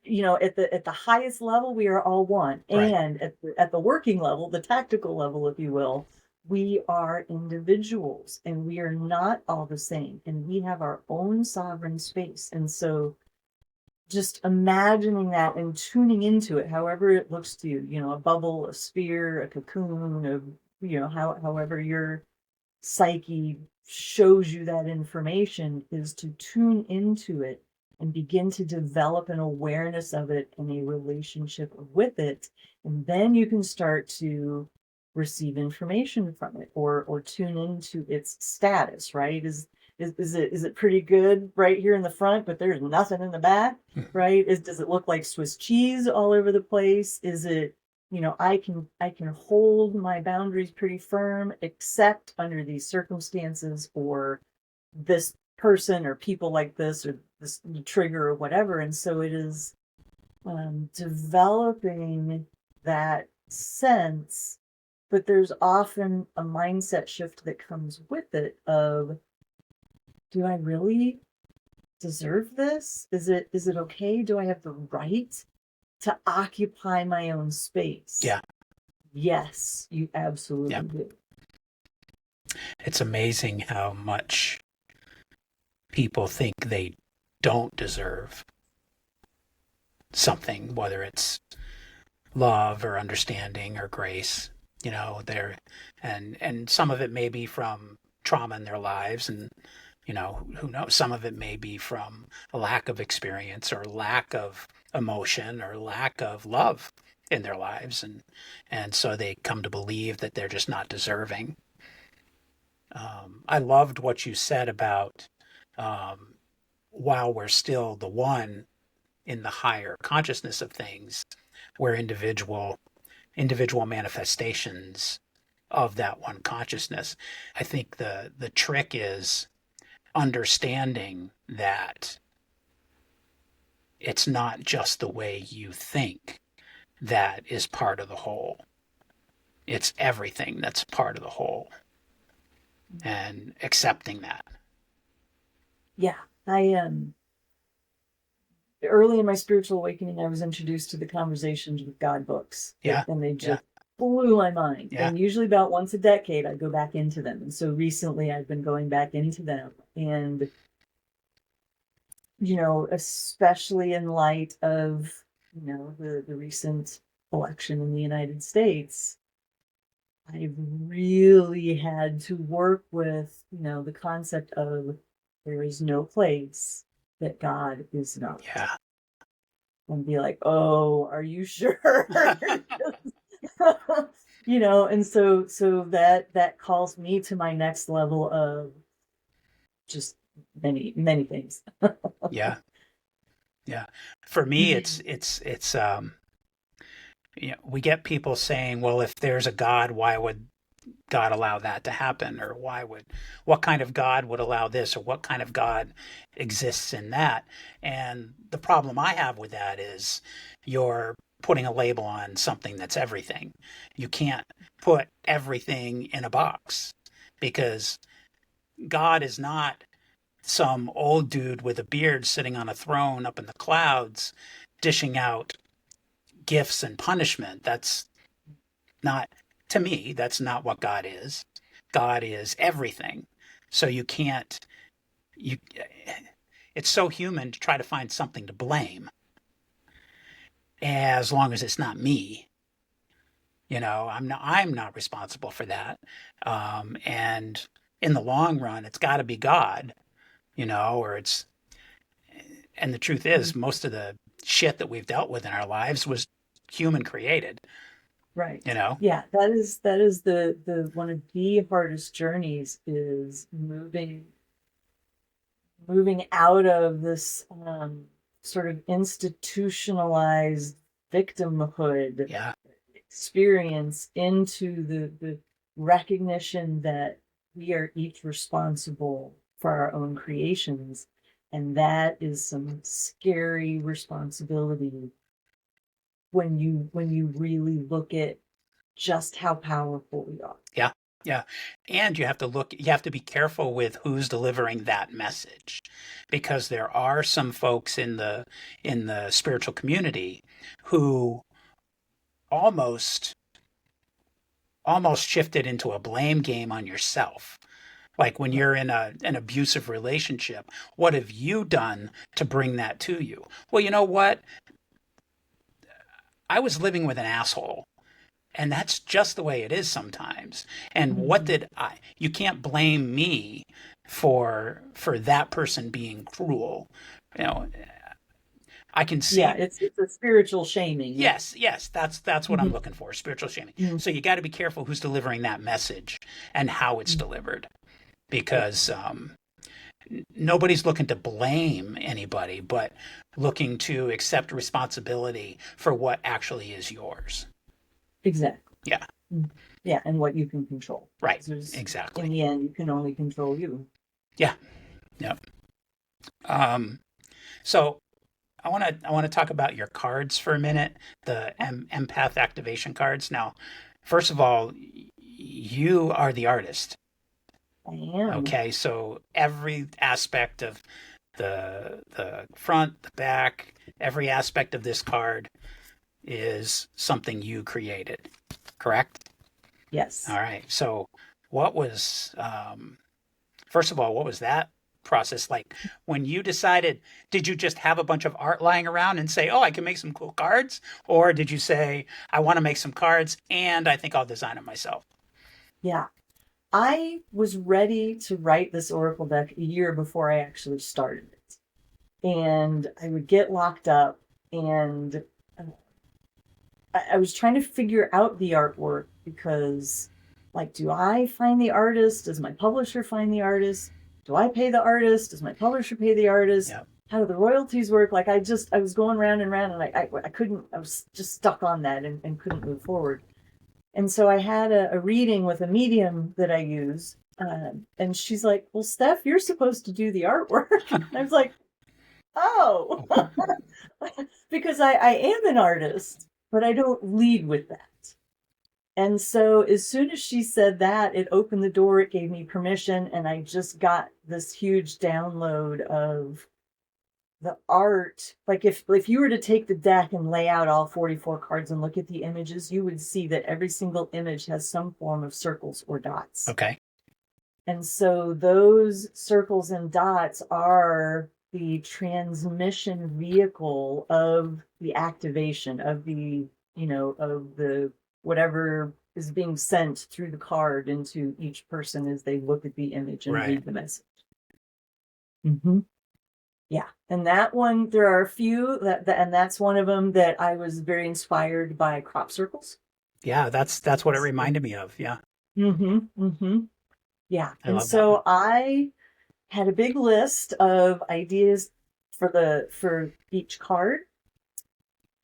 at the highest level, we are all one. Right. And at the working level, the tactical level, if you will, we are individuals and we are not all the same. And we have our own sovereign space. And so just imagining that and tuning into it, however it looks to you, a bubble, a sphere, a cocoon, however your psyche shows you that information, is to tune into it and begin to develop an awareness of it and a relationship with it. And then you can start to receive information from it or tune into its status, right? Is it pretty good right here in the front, but there's nothing in the back, right? Does it look like Swiss cheese all over the place? Is it, I can hold my boundaries pretty firm, except under these circumstances or this person or people like this or this trigger or whatever. And so it is developing that sense, but there's often a mindset shift that comes with it of, do I really deserve this? Is it okay? Do I have the right to occupy my own space? Yeah. Yes, you absolutely do. It's amazing how much people think they don't deserve something, whether it's love or understanding or grace. And some of it may be from trauma in their lives, and who knows, some of it may be from a lack of experience or lack of emotion or lack of love in their lives, and so they come to believe that they're just not deserving. I loved what you said about while we're still the one in the higher consciousness of things, we're individual manifestations of that one consciousness. I think the trick is understanding that it's not just the way you think that is part of the whole. It's everything that's part of the whole, and accepting that. Yeah, I early in my spiritual awakening, I was introduced to the Conversations with God books. Yeah. And they just blew my mind. Yeah. And usually about once a decade, I go back into them. And so recently I've been going back into them. And, especially in light of, the recent election in the United States, I've really had to work with, the concept of there is no place that God is not. Yeah. And be like, oh, are you sure? And so that calls me to my next level of just many things. Yeah. Yeah. For me, it's we get people saying, well, if there's a God, why would God allow that to happen? Or what kind of God would allow this? Or what kind of God exists in that? And the problem I have with that is you're putting a label on something that's everything. You can't put everything in a box because God is not some old dude with a beard sitting on a throne up in the clouds dishing out gifts and punishment. That's not, to me, that's not what God is. God is everything. So you can't, you, it's so human to try to find something to blame as long as it's not me. I'm not responsible for that. And in the long run, it's got to be God, or and the truth is, most of the shit that we've dealt with in our lives was human created, Right. you know? Yeah, that is the one of the hardest journeys is moving out of this sort of institutionalized victimhood Yeah. experience into the recognition that we are each responsible for our own creations. And that is some scary responsibility when you really look at just how powerful we are. Yeah. Yeah. And you have to be careful with who's delivering that message because there are some folks in the spiritual community who almost almost shifted into a blame game on yourself. Like when Right. you're in an abusive relationship, what have you done to bring that to you? Well, you know what? I was living with an asshole. And that's just the way it is sometimes. And what Mhm. did I? You can't blame me for that person being cruel. You know, I can Yeah, see. it's a spiritual shaming. Yeah. Yes, that's what I'm Mhm. looking for. Spiritual shaming. Mhm. So you got to be careful who's delivering that message and how it's Mhm. delivered, Yeah, because nobody's looking to blame anybody, but looking to accept responsibility for what actually is yours. exactly. Yeah, Mhm. Yeah, and what you can control. right. Because there's, in Exactly. the end, you can only control you. Yeah. Yeah. Um, so I want to talk about your cards for a minute, the empath activation cards. Now, first of all, you are the artist. I am. Okay, so every aspect of the front, the back, every aspect of this card is something you created, correct? All Yes. right. So, what was first of all, what was that process like when you decided? Did you just have a bunch of art lying around and say, "Oh, I can make some cool cards," or did you say, "I want to make some cards and I think I'll design it myself"? Yeah. I was ready to write this Oracle deck a year before I actually started it. And I would get locked up and I was trying to figure out the artwork because, like, do I find the artist? Does my publisher find the artist? Do I pay the artist? Does my publisher pay the artist? Yeah. How do the royalties work? Like, I was going round and round, and I couldn't. I was just stuck on that and couldn't move forward. And so I had a reading with a medium that I use, and she's like, "Well, Steph, you're supposed to do the artwork." And I was like, "Oh." Because I am an artist, but I don't lead with that. And so as soon as she said that, it opened the door, it gave me permission, and I just got this huge download of the art. Like if you were to take the deck and lay out all 44 cards and look at the images, you would see that every single image has some form of circles or dots. Okay. And so those circles and dots are the transmission vehicle of the activation of of the whatever is being sent through the card into each person as they look at the image and Right. read the message. Mm-hmm. Yeah. And that one, there are a few and that's one of them that I was very inspired by crop circles. Yeah, that's what it reminded me of. Yeah, Mm-hmm. Mm-hmm. Yeah. I And love that one. so I had a big list of ideas for each card,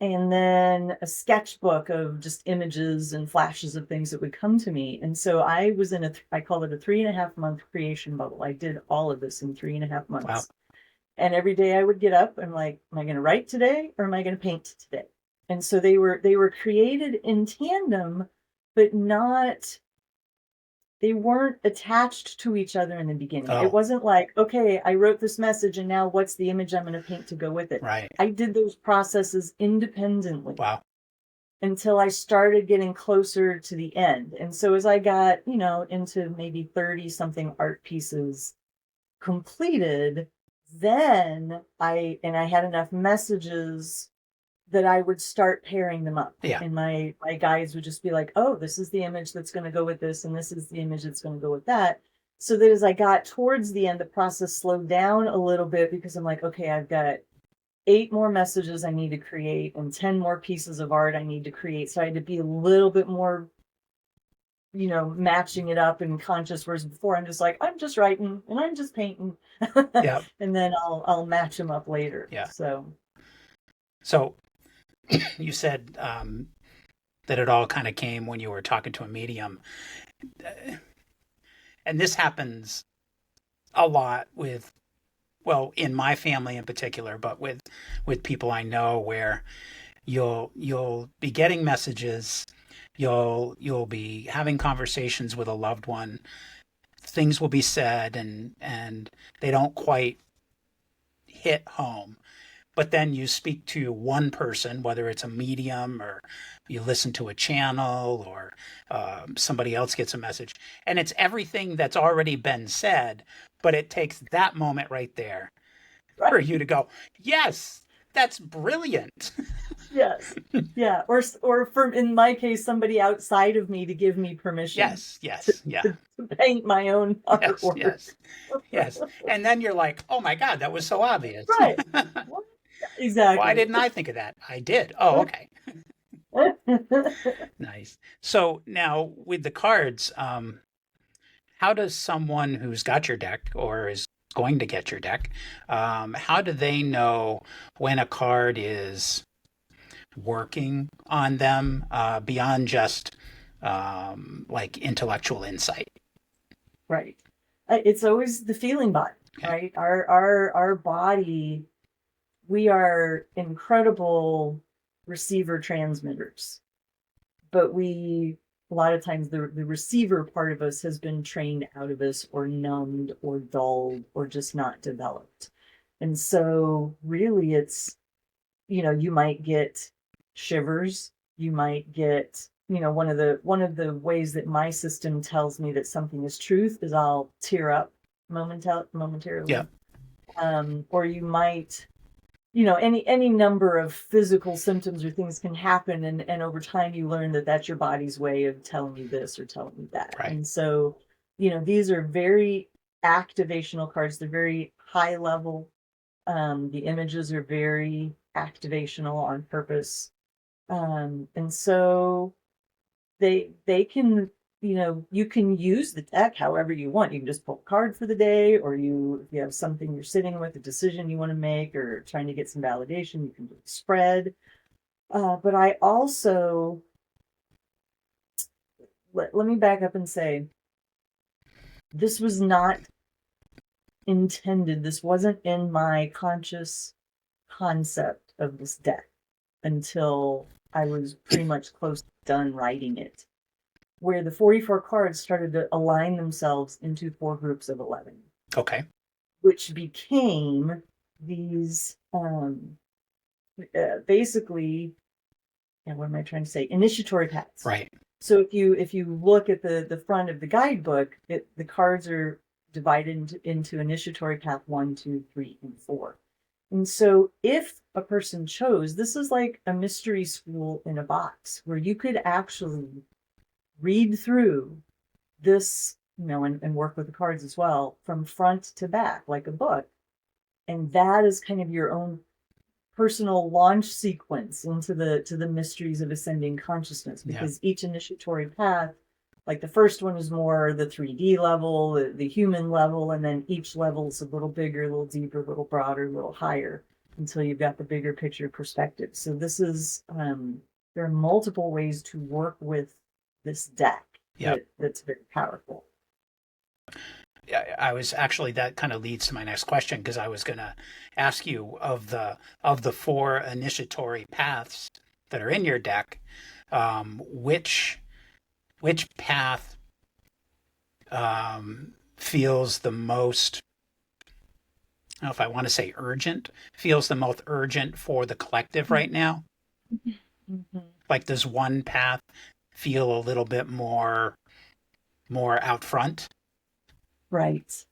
and then a sketchbook of just images and flashes of things that would come to me. And so I was in I call it a 3.5 month creation bubble. I did all of this in 3.5 Wow. months. And every day I would get up and like, am I going to write today or am I going to paint today? And so they were created in tandem, but not they weren't attached to each other in the beginning. It Oh, wasn't like, okay, I wrote this message and now what's the image I'm going to paint to go with it? right. I did those processes independently Wow. until I started getting closer to the end. And so as I got, into maybe 30 something art pieces completed, then I had enough messages that I would start pairing them up. Yeah. And my guides would just be like, oh, this is the image that's going to go with this, and this is the image that's going to go with that. So that as I got towards the end, the process slowed down a little bit because I'm like, okay, I've got 8 more messages I need to create and 10 more pieces of art I need to create. So I had to be a little bit more, matching it up and conscious. Whereas before I'm just like, I'm just writing and I'm just painting. Yeah. And then I'll match them up later. Yeah. So So you said that it all kind of came when you were talking to a medium, and this happens a lot with, well, in my family in particular, but with people I know, where you'll be getting messages, you'll be having conversations with a loved one, things will be said, and they don't quite hit home. But then you speak to one person, whether it's a medium or you listen to a channel or somebody else gets a message, and it's everything that's already been said, but it takes that moment right there for right. you to go, yes, that's brilliant. Yes. Yeah. Or for in my case, somebody outside of me to give me permission Yes, to, yes, yeah, to, to paint my own yes, artwork. yes, yes. And then you're like, oh my God, that was so obvious. Right. What? Why Exactly. didn't I think of that? I did. Oh, okay. Nice. So now with the cards, how does someone who's got your deck or is going to get your deck, how do they know when a card is working on them beyond just like intellectual insight? Right. It's always the feeling body, Okay. right? Our body, we are incredible receiver transmitters, but a lot of times the receiver part of us has been trained out of us or numbed or dulled or just not developed. And so really it's, you might get shivers, you might get, one of the ways that my system tells me that something is truth is I'll tear up Yeah. momentarily. Or you might, any number of physical symptoms or things can happen, and over time you learn that that's your body's way of telling you this or telling you that. Right. And so, these are very activational cards. They're very high level. The images are very activational on purpose. And so they can, you can use the deck however you want. You can just pull a card for the day, or if you have something you're sitting with, a decision you want to make, or trying to get some validation, you can do a spread. But I also, let me back up and say, this was not intended. This wasn't in my conscious concept of this deck until I was pretty much close to done writing it, where the 44 cards started to align themselves into 4 groups of 11, Okay. which became these basically, and what am I trying to say? Initiatory paths. Right. So if you look at the front of the guidebook, the cards are divided into initiatory path 1, 2, 3, and 4. And so if a person chose, this is like a mystery school in a box where you could actually read through this, and work with the cards as well, from front to back, like a book. And that is kind of your own personal launch sequence into the mysteries of ascending consciousness, because each initiatory path, like the first one is more the 3D level, the human level, and then each level is a little bigger, a little deeper, a little broader, a little higher, until you've got the bigger picture perspective. So this is there are multiple ways to work with this deck that's very powerful. I was actually, that kind of leads to my next question, because I was going to ask you, of the 4 initiatory paths that are in your deck, which path feels the most, I don't know if I want to say urgent, feels the most urgent for the collective right now? Mm-hmm. Like, does one path feel a little bit more out front? Right.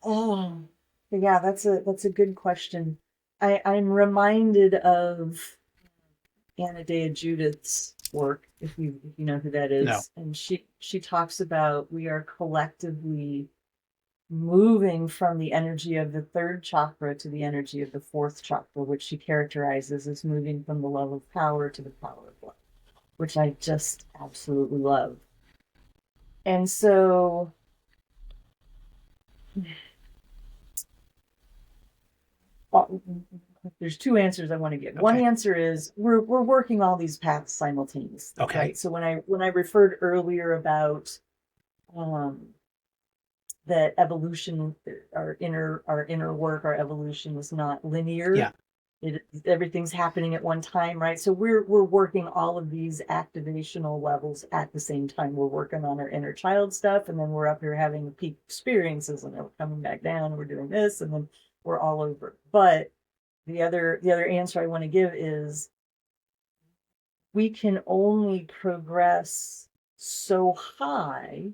Oh, yeah, that's a good question. I'm reminded of Anna Dea Judith's work, if you know who that No. is, and she talks about we are collectively moving from the energy of the 3rd chakra to the energy of the 4th chakra, which she characterizes as moving from the love of power to the power of love, which I just absolutely love. And so there's 2 answers I want to give. Okay. One answer is we're working all these paths simultaneously. Okay. Right. So when I referred earlier about that evolution, our inner work, our evolution is not linear. Yeah. Everything's happening at one time, right? So we're working all of these activational levels at the same time. We're working on our inner child stuff, and then we're up here having peak experiences, and then we're coming back down, and we're doing this, and then we're all over. But the other answer I want to give is we can only progress so high.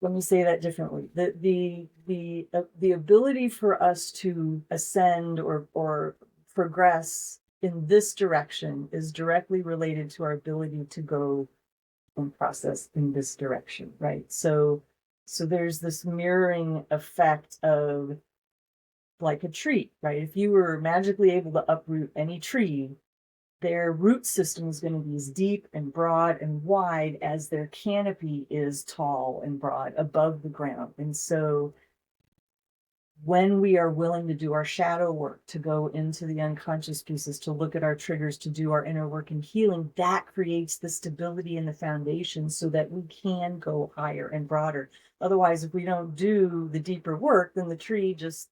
Let me say that differently. The ability for us to ascend or progress in this direction is directly related to our ability to go and process in this direction, right? So there's this mirroring effect of, like a tree, right? If you were magically able to uproot any tree, their root system is going to be as deep and broad and wide as their canopy is tall and broad above the ground. And so when we are willing to do our shadow work, to go into the unconscious pieces, to look at our triggers, to do our inner work and healing, that creates the stability in the foundation so that we can go higher and broader. Otherwise, if we don't do the deeper work, then the tree just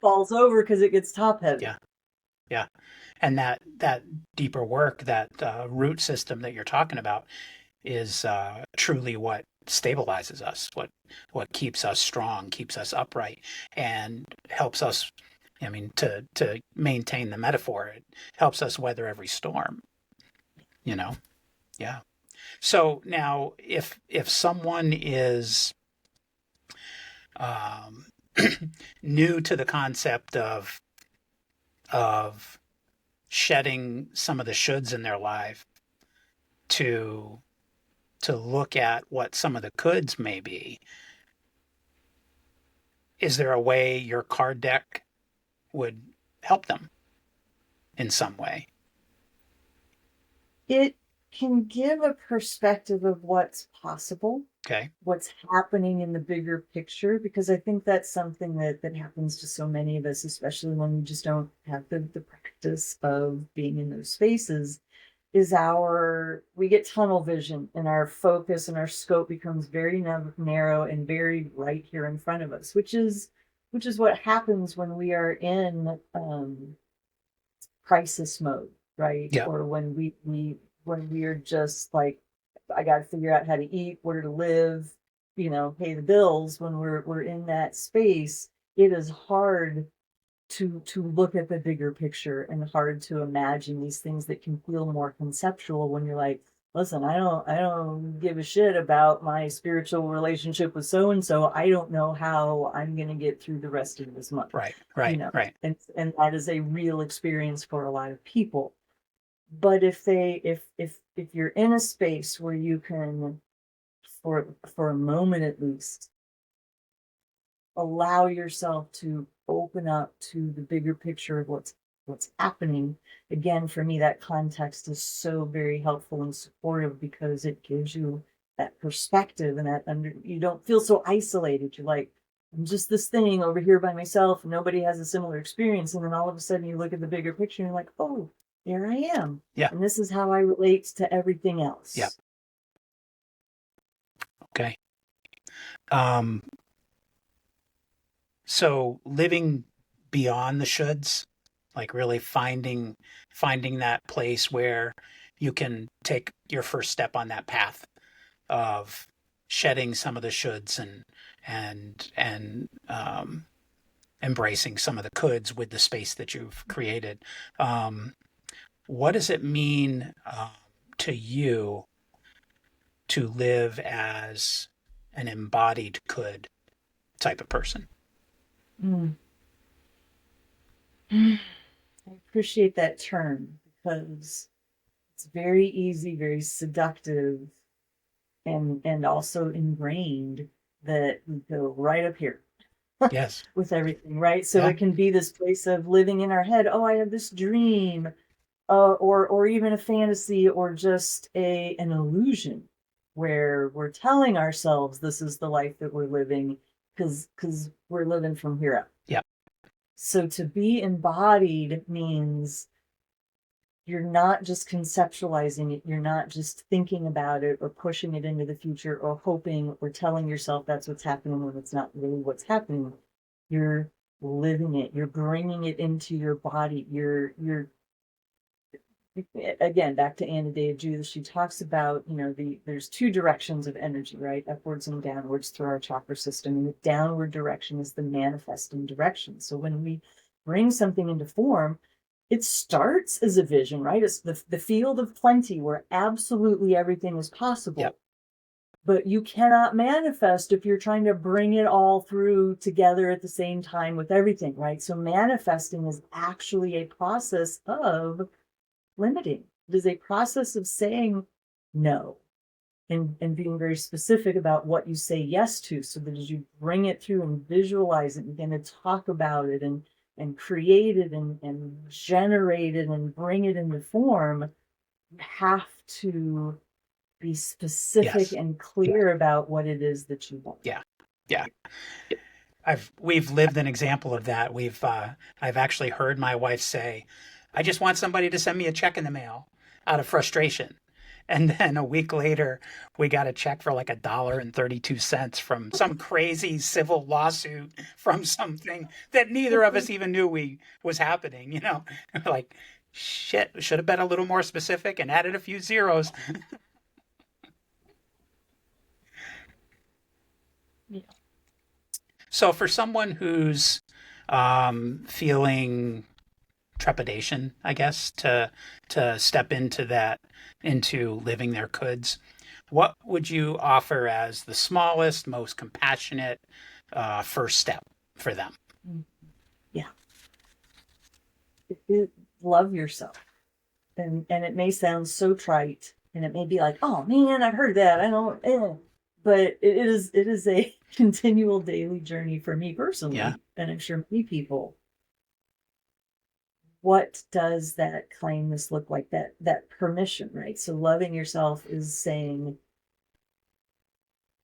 falls over because it gets top heavy. Yeah. And that deeper work, that root system that you're talking about, is truly what stabilizes us, what keeps us strong, keeps us upright, and helps us, I mean, to maintain the metaphor, it helps us weather every storm, you know? Yeah. So now, if someone is new to the concept of shedding some of the shoulds in their life to look at what some of the coulds may be, is there a way your card deck would help them in some way? It can give a perspective of what's possible. Okay. What's happening in the bigger picture, because I think that's something that happens to so many of us, especially when we just don't have the practice of being in those spaces, is we get tunnel vision, and our focus and our scope becomes very narrow and very right here in front of us, which is what happens when we are in crisis mode, right? Yeah. Or when we are just like, I got to figure out how to eat, where to live, pay the bills. When we're in that space, it is hard to look at the bigger picture, and hard to imagine these things that can feel more conceptual when you're like, listen, I don't give a shit about my spiritual relationship with so and so. I don't know how I'm going to get through the rest of this month. Right. And that is a real experience for a lot of people. But if you're in a space where you can, for a moment at least, allow yourself to open up to the bigger picture of what's happening. Again, for me, that context is so very helpful and supportive because it gives you that perspective and that you don't feel so isolated. You're like, I'm just this thing over here by myself, and nobody has a similar experience. And then all of a sudden you look at the bigger picture and you're like, oh, there I am. Yeah. And this is how I relate to everything else. Yeah. Okay. Um, so living beyond the shoulds, like really finding that place where you can take your first step on that path of shedding some of the shoulds and embracing some of the coulds with the space that you've created. What does it mean to you to live as an embodied could type of person? Mm. I appreciate that term because it's very easy, very seductive, and also ingrained that we go right up here. Yes. With everything, right? So Yeah. it can be this place of living in our head. Oh, I have this dream, or even a fantasy, or just an illusion, where we're telling ourselves this is the life that we're living because we're living from here up. Yeah. So to be embodied means you're not just conceptualizing it, you're not just thinking about it or pushing it into the future or hoping or telling yourself that's what's happening when it's not really what's happening. You're living it, you're bringing it into your body. You're again, back to Anna Day of Judas, she talks about, there's two directions of energy, right? Upwards and downwards through our chakra system. And the downward direction is the manifesting direction. So when we bring something into form, it starts as a vision, right? It's the field of plenty where absolutely everything is possible. Yep. But you cannot manifest if you're trying to bring it all through together at the same time with everything, right? So manifesting is actually a process of limiting. It is a process of saying no and being very specific about what you say yes to, so that as you bring it through and visualize it and begin to talk about it and create it and generate it and bring it into form, you have to be specific Yes. and clear about what it is that you want. Yeah. Yeah. We've lived an example of that. I've actually heard my wife say, I just want somebody to send me a check in the mail out of frustration. And then a week later, we got a check for like $1.32 from some crazy civil lawsuit from something that neither of us even knew was happening. We're like, shit, should have been a little more specific and added a few zeros. Yeah. So for someone who's feeling trepidation, I guess, to step into living their coulds, what would you offer as the smallest, most compassionate first step for them? Yeah. Love yourself. And it may sound so trite, and it may be like, oh man, I've heard that. I don't, but it is a continual daily journey for me personally, Yeah. and I'm sure many people. What does that kindness look like? That permission, right? So loving yourself is saying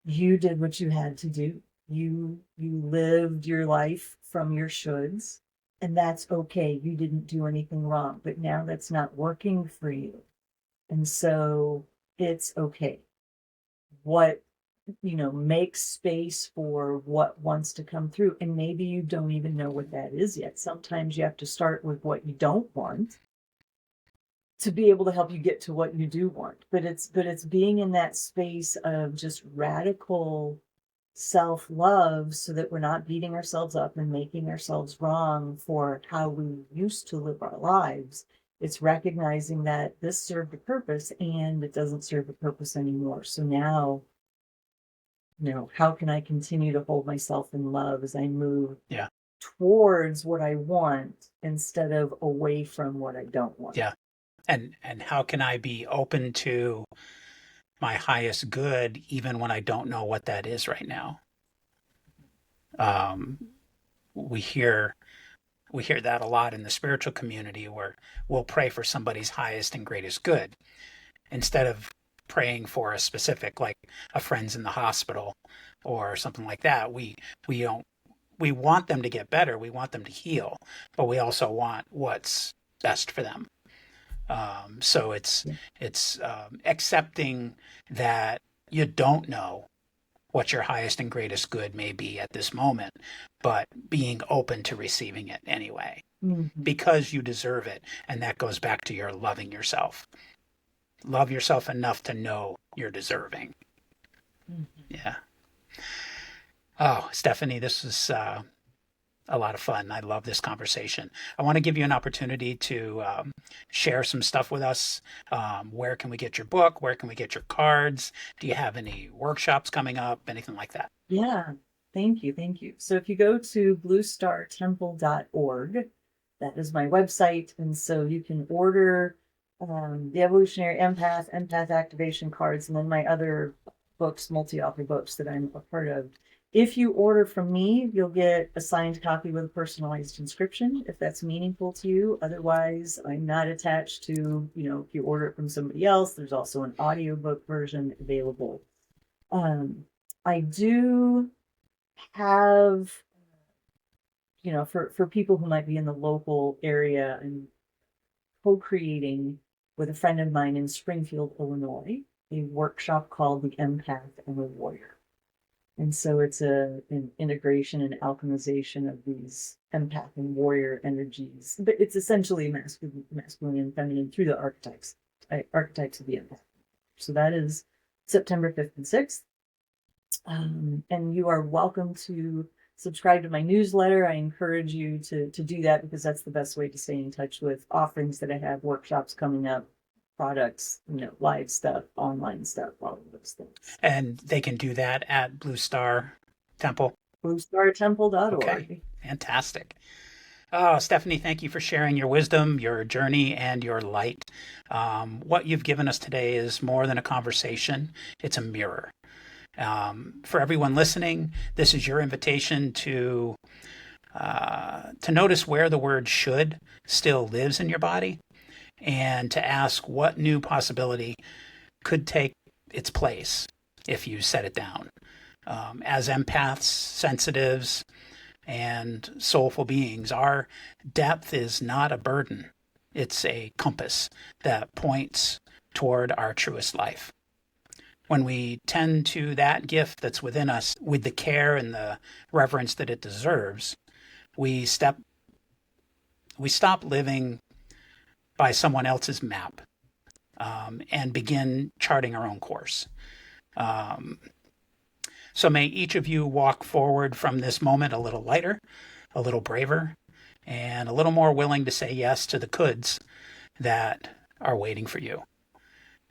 you did what you had to do. You lived your life from your shoulds, and that's okay. You didn't do anything wrong, but now that's not working for you. And so it's okay. What, make space for what wants to come through. And maybe you don't even know what that is yet. Sometimes you have to start with what you don't want to be able to help you get to what you do want. But it's being in that space of just radical self-love, so that we're not beating ourselves up and making ourselves wrong for how we used to live our lives. It's recognizing that this served a purpose and it doesn't serve a purpose anymore. So now, how can I continue to hold myself in love as I move towards what I want instead of away from what I don't want? Yeah. And how can I be open to my highest good even when I don't know what that is right now? we hear that a lot in the spiritual community, where we'll pray for somebody's highest and greatest good instead of praying for a specific, like a friend's in the hospital or something like that. We don't we want them to get better, we want them to heal, but we also want what's best for them. So it's accepting that you don't know what your highest and greatest good may be at this moment, but being open to receiving it anyway, because you deserve it. And that goes back to your loving yourself. Love yourself enough to know you're deserving. Yeah. Oh, Stephanie, this is a lot of fun. I love this conversation. I want to give you an opportunity to share some stuff with us. Where can we get your book? Where can we get your cards? Do you have any workshops coming up? Anything like that? Yeah, thank you. Thank you. So if you go to bluestartemple.org, that is my website. And so you can order the Evolutionary Empath Activation cards, and then my other books, multi-author books that I'm a part of. If you order from me, you'll get a signed copy with a personalized inscription, if that's meaningful to you. Otherwise, I'm not attached to, if you order it from somebody else, there's also an audiobook version available. I do have, for people who might be in the local area, and co-creating with a friend of mine in Springfield, Illinois, a workshop called The Empath and the Warrior. And so it's an integration and alchemization of these empath and warrior energies. But it's essentially masculine and feminine through the archetypes of the empath. So that is September 5th and 6th. And you are welcome to subscribe to my newsletter. I encourage you to do that, because that's the best way to stay in touch with offerings that I have, workshops coming up, products, live stuff, online stuff, all of those things. And they can do that at Blue Star Temple? BlueStarTemple.org. Okay, fantastic. Oh, Stephanie, thank you for sharing your wisdom, your journey, and your light. What you've given us today is more than a conversation. It's a mirror. For everyone listening, this is your invitation to notice where the word should still lives in your body, and to ask what new possibility could take its place if you set it down. As empaths, sensitives, and soulful beings, our depth is not a burden. It's a compass that points toward our truest life. When we tend to that gift that's within us with the care and the reverence that it deserves, we stop living by someone else's map, and begin charting our own course. So may each of you walk forward from this moment a little lighter, a little braver, and a little more willing to say yes to the coulds that are waiting for you.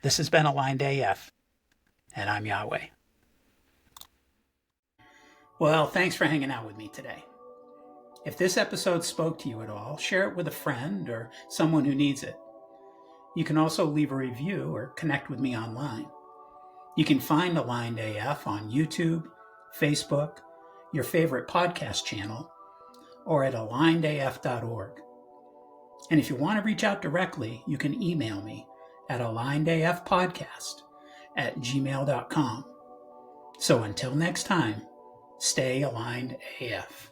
This has been Aligned AF, and I'm Yahweh. Well, thanks for hanging out with me today. If this episode spoke to you at all, share it with a friend or someone who needs it. You can also leave a review or connect with me online. You can find Aligned AF on YouTube, Facebook, your favorite podcast channel, or at alignedaf.org. And if you want to reach out directly, you can email me at alignedafpodcast@gmail.com. So until next time, stay aligned AF.